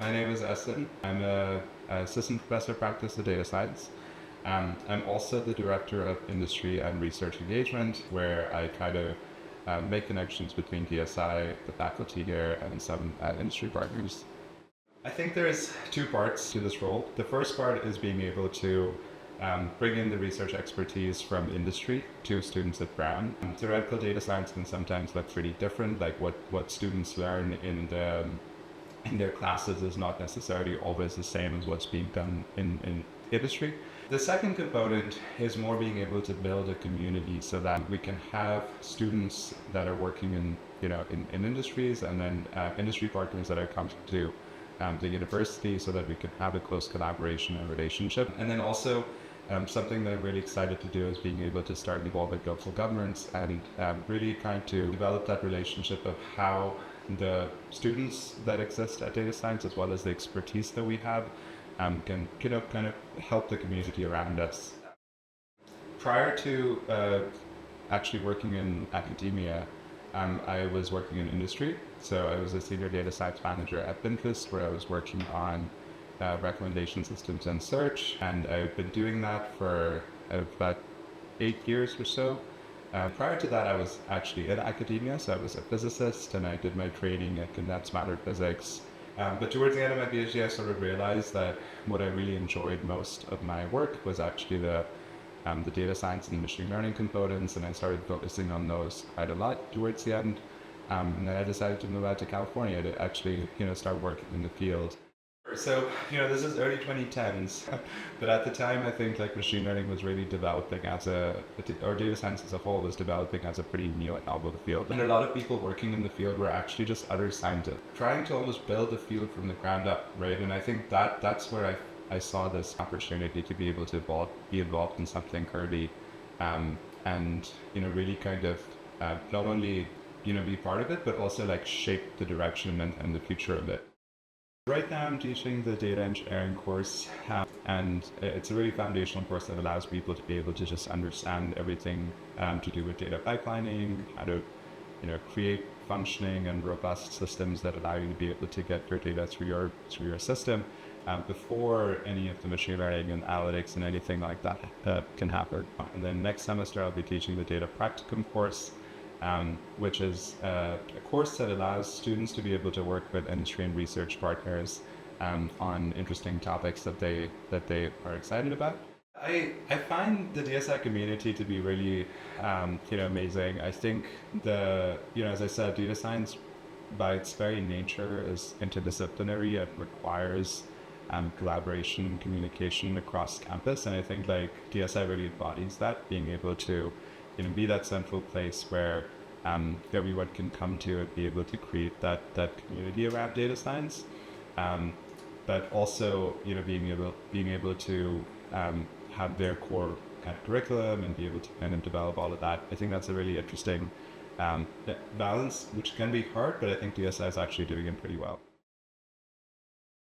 My name is Ahsan. I'm a assistant professor of practice of data science. I'm also the director of industry and research engagement, where I try to make connections between DSI, the faculty here, and some industry partners. I think there's two parts to this role. The first part is being able to bring in the research expertise from industry to students at Brown. Theoretical data science can sometimes look pretty different, like what students learn in their classes is not necessarily always the same as what's being done in industry. The second component is more being able to build a community so that we can have students that are working in industries, and then industry partners that are coming to the university, so that we can have a close collaboration and relationship. And then also something that I'm really excited to do is being able to start involving local governments and really trying to develop that relationship of how the students that exist at data science, as well as the expertise that we have, can kind of help the community around us. Prior to actually working in academia, I was working in industry. So I was a senior data science manager at Pinterest, where I was working on recommendation systems and search, and I've been doing that for about 8 years or so. Prior to that, I was actually in academia, so I was a physicist, and I did my training in condensed matter physics. But towards the end of my PhD, I sort of realized that what I really enjoyed most of my work was actually the data science and machine learning components, and I started focusing on those quite a lot towards the end. And then I decided to move out to California to actually, start working in the field. So, this is early 2010s, but at the time, I think like machine learning was really developing or data science as a whole was developing as a pretty new and novel field. And a lot of people working in the field were actually just other scientists, trying to almost build the field from the ground up, right? And I think that's where I saw this opportunity to be able to be involved in something early, and, really kind of not only, be part of it, but also like shape the direction and the future of it. Right now I'm teaching the data engineering course, and it's a really foundational course that allows people to be able to just understand everything to do with data pipelining, how to create functioning and robust systems that allow you to be able to get your data through your system before any of the machine learning and analytics and anything like that can happen. And then next semester I'll be teaching the data practicum course, which is a course that allows students to be able to work with industry and research partners on interesting topics that they are excited about. I find the DSI community to be really amazing. I think as I said, data science by its very nature is interdisciplinary and requires collaboration and communication across campus, and I think like DSI really embodies that, being able to be that central place where everyone can come to and be able to create that community around data science, but also being able to have their core kind of curriculum and be able to kind of develop all of that. I think that's a really interesting balance, which can be hard, but I think DSI is actually doing it pretty well.